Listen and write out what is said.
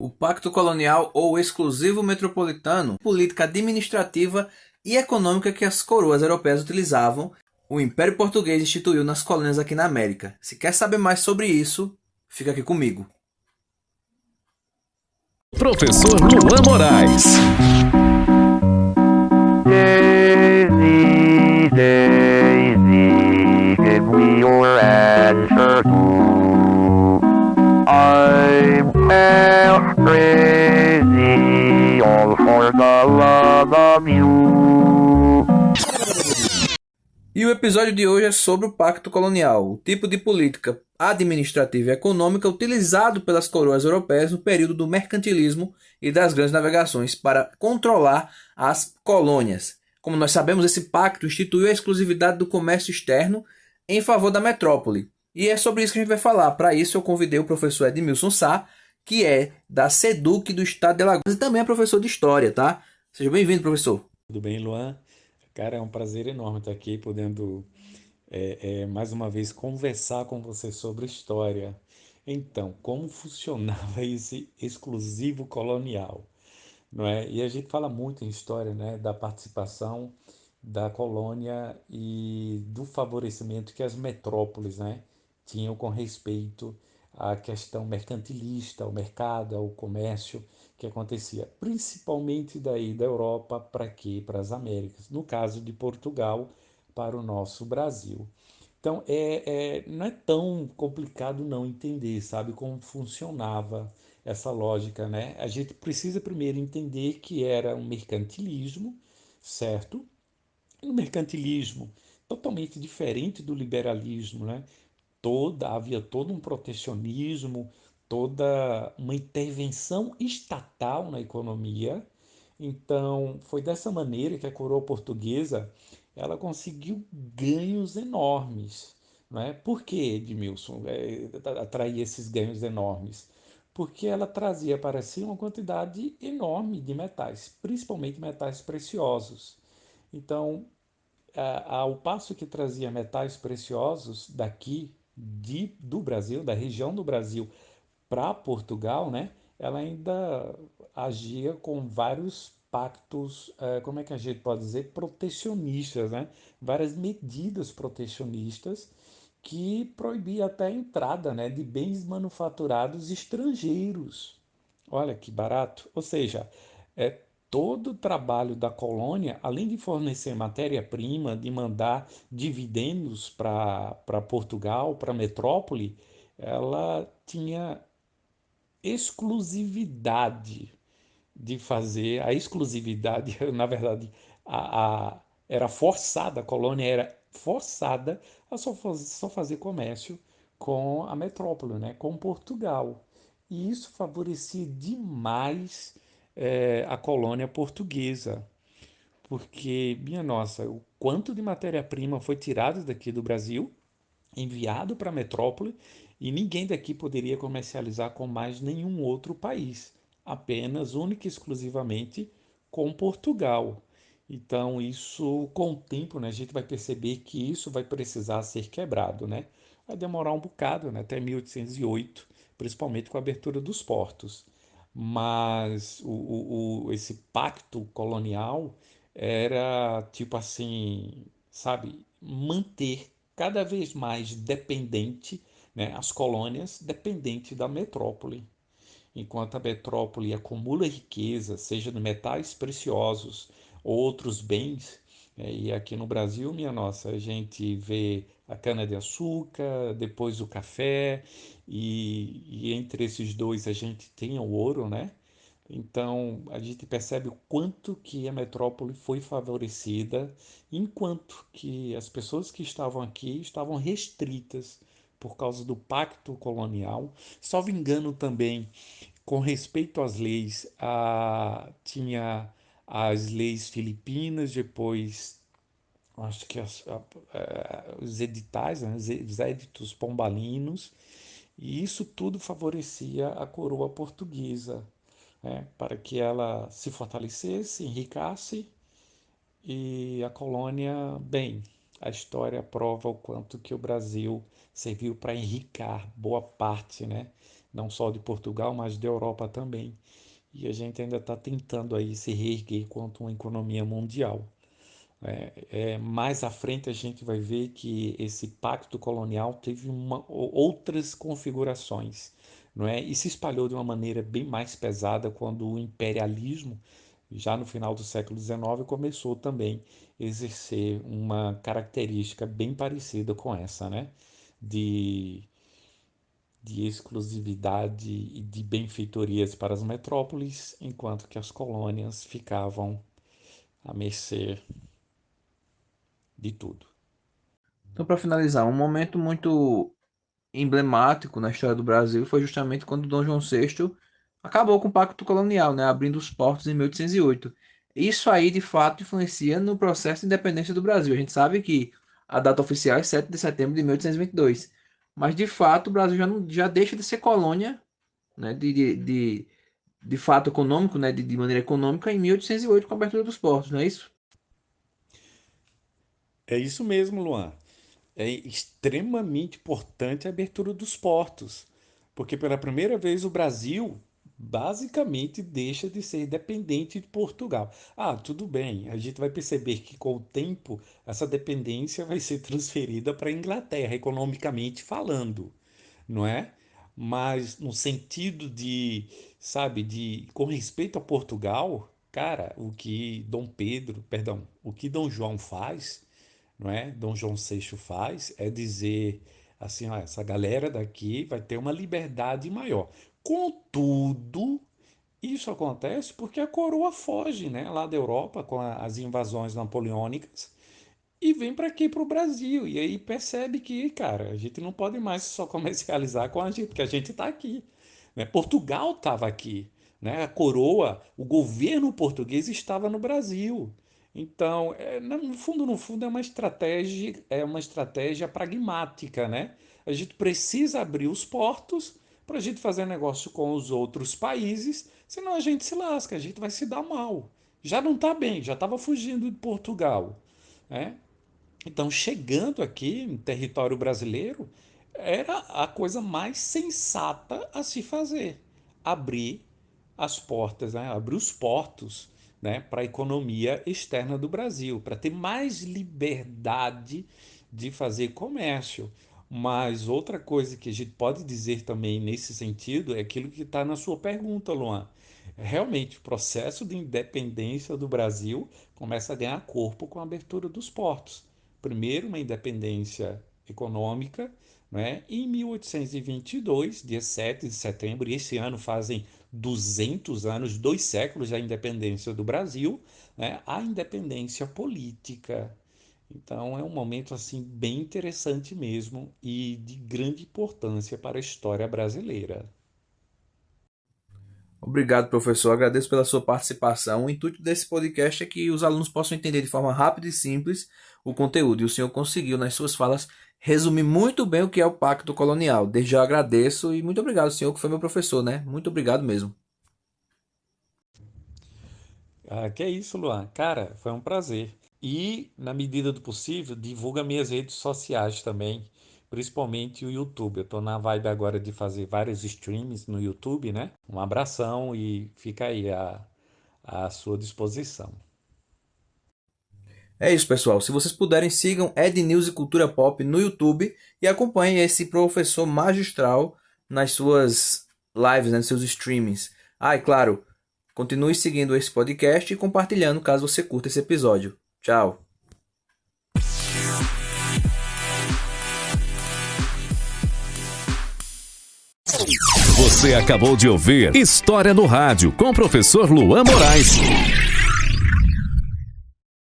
O Pacto Colonial ou Exclusivo Metropolitano, política administrativa e econômica que as coroas europeias utilizavam, o Império Português instituiu nas colônias aqui na América. Se quer saber mais sobre isso, fica aqui comigo. Professor Luan Moraes. Daisy, Daisy, give me your answer too. I'm half crazy, all for the love of you. E o episódio de hoje é sobre o Pacto Colonial, o tipo de política administrativa e econômica utilizado pelas coroas europeias no período do mercantilismo e das grandes navegações para controlar as colônias. Como nós sabemos, esse pacto instituiu a exclusividade do comércio externo em favor da metrópole. E é sobre isso que a gente vai falar. Para isso eu convidei o professor Edmilson Sá, que é da SEDUC do estado de Alagoas e também é professor de História, tá? Seja bem-vindo, professor. Tudo bem, Luan? Cara, é um prazer enorme estar aqui, podendo mais uma vez conversar com você sobre história. Então, como funcionava esse exclusivo colonial, não é? E a gente fala muito em história, né, da participação da colônia e do favorecimento que as metrópoles, né, tinham com respeito à questão mercantilista, ao mercado, ao comércio que acontecia, principalmente daí da Europa para aqui, para as Américas. No caso de Portugal, para o nosso Brasil. Então, não é tão complicado não entender, sabe, como funcionava essa lógica, né? A gente precisa primeiro entender que era um mercantilismo, certo? E um mercantilismo totalmente diferente do liberalismo, né? Havia todo um protecionismo, toda uma intervenção estatal na economia. Então, foi dessa maneira que a coroa portuguesa ela conseguiu ganhos enormes. Não é? Por que, Edmilson, atraía esses ganhos enormes? Porque ela trazia para si uma quantidade enorme de metais, principalmente metais preciosos. Então, ao passo que trazia metais preciosos do Brasil, da região do Brasil, para Portugal, né, ela ainda agia com vários pactos, como é que a gente pode dizer, protecionistas, né? Várias medidas protecionistas que proibia até a entrada, né, de bens manufaturados estrangeiros. Olha que barato. Ou seja, é todo o trabalho da colônia, além de fornecer matéria-prima, de mandar dividendos para Portugal, para a metrópole, ela tinha exclusividade de fazer, a exclusividade, na verdade, era forçada, a colônia era forçada a só fazer comércio com a metrópole, né, com Portugal. E isso favorecia demais a colônia portuguesa, porque, minha nossa, o quanto de matéria-prima foi tirado daqui do Brasil, enviado para a metrópole, e ninguém daqui poderia comercializar com mais nenhum outro país, apenas, única e exclusivamente com Portugal. Então, isso, com o tempo, né, a gente vai perceber que isso vai precisar ser quebrado, né? Vai demorar um bocado, né, até 1808, principalmente com a abertura dos portos. Mas esse pacto colonial era tipo assim, sabe, manter cada vez mais dependente, né, as colônias dependente da metrópole. Enquanto a metrópole acumula riqueza, seja de metais preciosos ou outros bens, e aqui no Brasil, minha nossa, a gente vê a cana-de-açúcar, depois o café, e entre esses dois a gente tem o ouro, né? Então, a gente percebe o quanto que a metrópole foi favorecida, enquanto que as pessoas que estavam aqui estavam restritas por causa do pacto colonial. Salvo engano também, com respeito às leis, tinha as leis filipinas, depois acho que os editais, né, os éditos pombalinos, e isso tudo favorecia a coroa portuguesa, né, para que ela se fortalecesse, enriquecesse e a colônia, bem, a história prova o quanto que o Brasil serviu para enriquecer boa parte, né, não só de Portugal, mas da Europa também. E a gente ainda está tentando aí se reerguer quanto uma economia mundial. Mais à frente a gente vai ver que esse pacto colonial teve outras configurações, não é? E se espalhou de uma maneira bem mais pesada quando o imperialismo, já no final do século XIX, começou também a exercer uma característica bem parecida com essa, né? De, de exclusividade e de benfeitorias para as metrópoles, enquanto que as colônias ficavam à mercê de tudo. Então, para finalizar, um momento muito emblemático na história do Brasil foi justamente quando Dom João VI acabou com o Pacto Colonial, né, abrindo os portos em 1808. Isso aí, de fato, influencia no processo de independência do Brasil. A gente sabe que a data oficial é 7 de setembro de 1822, mas de fato o Brasil já deixa de ser colônia, né, de fato econômico, né, de maneira econômica, em 1808 com a abertura dos portos, não é isso? É isso mesmo, Luan. É extremamente importante a abertura dos portos, porque pela primeira vez o Brasil basicamente deixa de ser dependente de Portugal. Ah, tudo bem, a gente vai perceber que com o tempo essa dependência vai ser transferida para a Inglaterra, economicamente falando, não é? Mas no sentido de, sabe, de com respeito a Portugal, cara, o que Dom João faz, não é? Dom João VI faz é dizer assim, ó, essa galera daqui vai ter uma liberdade maior. Contudo, isso acontece porque a coroa foge, né, lá da Europa com as invasões napoleônicas e vem para aqui para o Brasil. E aí percebe que, cara, a gente não pode mais só comercializar com a gente, porque a gente está aqui. Né? Portugal estava aqui. Né? A coroa, o governo português estava no Brasil. Então, no fundo, é uma estratégia pragmática, né? A gente precisa abrir os portos para a gente fazer negócio com os outros países, senão a gente se lasca, a gente vai se dar mal. Já não está bem, já estava fugindo de Portugal. Né? Então, chegando aqui em território brasileiro, era a coisa mais sensata a se fazer. Abrir as portas, né? Abrir os portos, né? Para a economia externa do Brasil, para ter mais liberdade de fazer comércio. Mas outra coisa que a gente pode dizer também nesse sentido é aquilo que está na sua pergunta, Luan. Realmente, o processo de independência do Brasil começa a ganhar corpo com a abertura dos portos. Primeiro, uma independência econômica, né? Em 1822, dia 7 de setembro, e esse ano fazem 200 anos, 2 séculos da independência do Brasil, né? A independência política. Então é um momento assim bem interessante mesmo e de grande importância para a história brasileira. Obrigado, professor. Agradeço pela sua participação. O intuito desse podcast é que os alunos possam entender de forma rápida e simples o conteúdo. E o senhor conseguiu, nas suas falas, resumir muito bem o que é o Pacto Colonial. Desde já agradeço e muito obrigado, senhor, que foi meu professor, né? Muito obrigado mesmo. Ah, que é isso, Luan. Cara, foi um prazer. E, na medida do possível, divulga minhas redes sociais também, principalmente o YouTube. Eu tô na vibe agora de fazer vários streams no YouTube, né? Um abração e fica aí à sua disposição. É isso, pessoal. Se vocês puderem, sigam Ed News e Cultura Pop no YouTube e acompanhem esse professor magistral nas suas lives, né, nos seus streamings. Ah, e claro, continue seguindo esse podcast e compartilhando caso você curta esse episódio. Tchau! Você acabou de ouvir História no Rádio com o professor Luan Moraes.